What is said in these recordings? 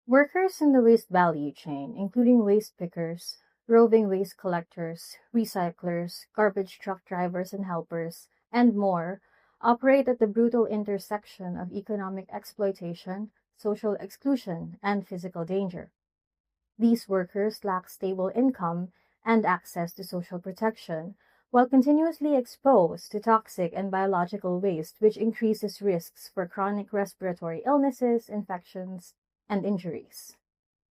Workers in the waste value chain, including waste pickers, roving waste collectors, recyclers, garbage truck drivers and helpers, and more, operate at the brutal intersection of economic exploitation, social exclusion, and physical danger. These workers lack stable income and access to social protection, while continuously exposed to toxic and biological waste, which increases risks for chronic respiratory illnesses, infections, and injuries.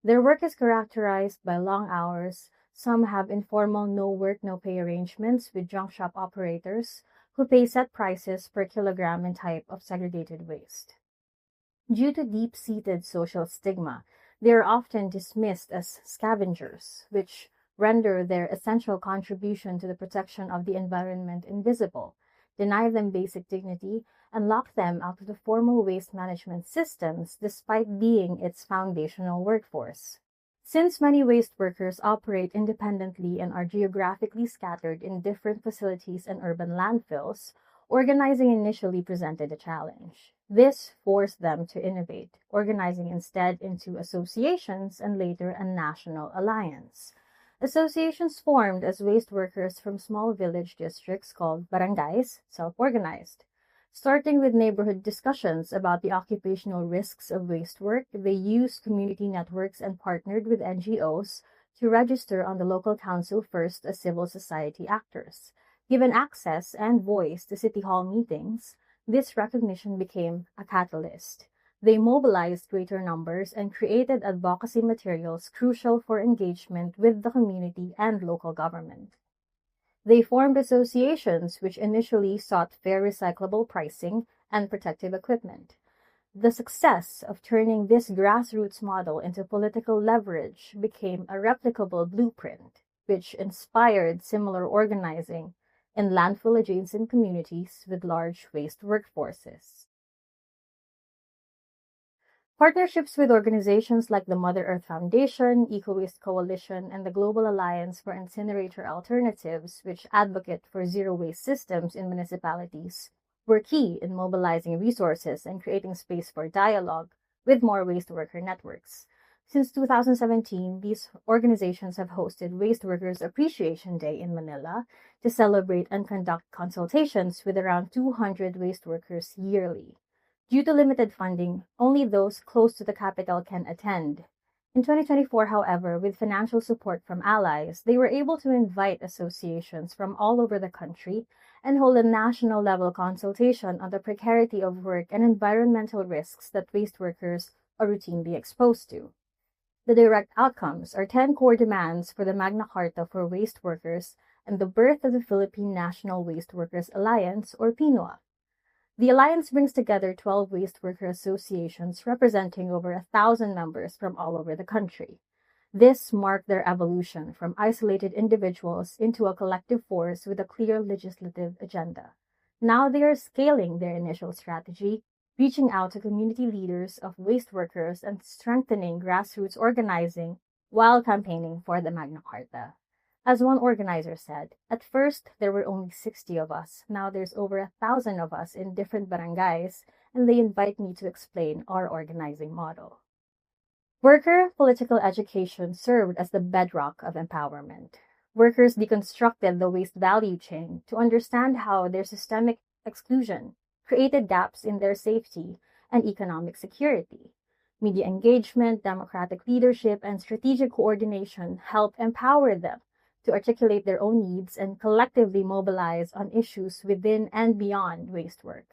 Their work is characterized by long hours. Some have informal no work, no pay arrangements with junk shop operators who pay set prices per kilogram and type of segregated waste. Due to deep-seated social stigma, they are often dismissed as scavengers, which render their essential contribution to the protection of the environment invisible, deny them basic dignity, and lock them out of the formal waste management systems despite being its foundational workforce. Since many waste workers operate independently and are geographically scattered in different facilities and urban landfills, organizing initially presented a challenge. This forced them to innovate, organizing instead into associations and later a national alliance. Associations formed as waste workers from small village districts called barangays self-organized. Starting with neighborhood discussions about the occupational risks of waste work, they used community networks and partnered with NGOs to register on the local council first as civil society actors. Given access and voice to City Hall meetings, this recognition became a catalyst. They mobilized greater numbers and created advocacy materials crucial for engagement with the community and local government. They formed associations which initially sought fair recyclable pricing and protective equipment. The success of turning this grassroots model into political leverage became a replicable blueprint, which inspired similar organizing in landfill-adjacent communities with large waste workforces. Partnerships with organizations like the Mother Earth Foundation, Eco-Waste Coalition, and the Global Alliance for Incinerator Alternatives, which advocate for zero-waste systems in municipalities, were key in mobilizing resources and creating space for dialogue with more waste worker networks. Since 2017, these organizations have hosted Waste Workers Appreciation Day in Manila to celebrate and conduct consultations with around 200 waste workers yearly. Due to limited funding, only those close to the capital can attend. In 2024, however, with financial support from allies, they were able to invite associations from all over the country and hold a national-level consultation on the precarity of work and environmental risks that waste workers are routinely exposed to. The direct outcomes are 10 core demands for the Magna Carta for waste workers and the birth of the Philippine National Waste Workers Alliance, or PNWA. The alliance brings together 12 waste worker associations representing over 1,000 members from all over the country. This marked their evolution from isolated individuals into a collective force with a clear legislative agenda. Now they are scaling their initial strategy, reaching out to community leaders of waste workers and strengthening grassroots organizing while campaigning for the Magna Carta. As one organizer said, at first there were only 60 of us. Now there's over 1,000 of us in different barangays, and they invite me to explain our organizing model. Worker political education served as the bedrock of empowerment. Workers deconstructed the waste value chain to understand how their systemic exclusion created gaps in their safety and economic security. Media engagement, democratic leadership, and strategic coordination helped empower them to articulate their own needs and collectively mobilize on issues within and beyond waste work.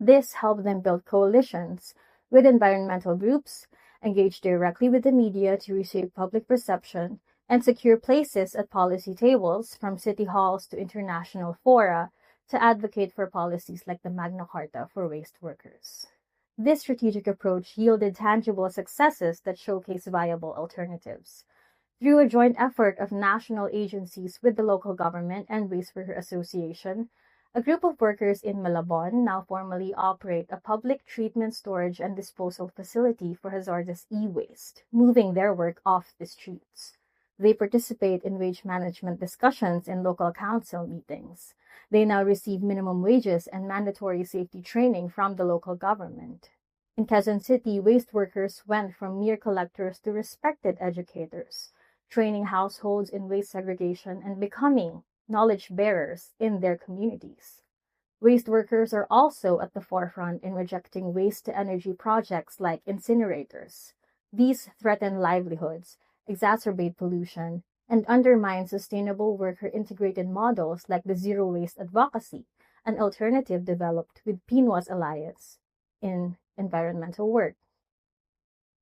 This helped them build coalitions with environmental groups, engage directly with the media to reshape public perception, and secure places at policy tables from city halls to international fora to advocate for policies like the Magna Carta for waste workers. This strategic approach yielded tangible successes that showcase viable alternatives. Through a joint effort of national agencies with the local government and Waste Worker Association, a group of workers in Malabon now formally operate a public treatment, storage, and disposal facility for hazardous e-waste, moving their work off the streets. They participate in wage management discussions in local council meetings. They now receive minimum wages and mandatory safety training from the local government. In Quezon City, waste workers went from mere collectors to respected educators, training households in waste segregation and becoming knowledge bearers in their communities. Waste workers are also at the forefront in rejecting waste-to-energy projects like incinerators. These threaten livelihoods, exacerbate pollution, and undermine sustainable worker-integrated models like the Zero Waste Advocacy, an alternative developed with PNWA's alliance in environmental work.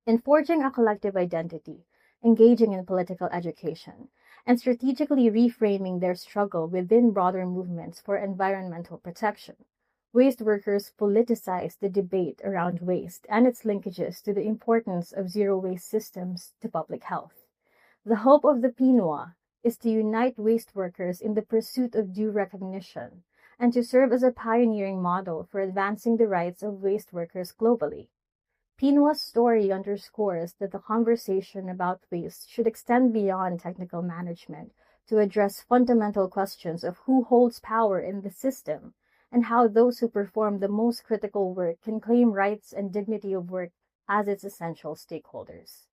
In forging a collective identity, engaging in political education, and strategically reframing their struggle within broader movements for environmental protection, waste workers politicize the debate around waste and its linkages to the importance of zero-waste systems to public health. The hope of the PNWA is to unite waste workers in the pursuit of due recognition and to serve as a pioneering model for advancing the rights of waste workers globally. PNWA's story underscores that the conversation about waste should extend beyond technical management to address fundamental questions of who holds power in the system and how those who perform the most critical work can claim rights and dignity of work as its essential stakeholders.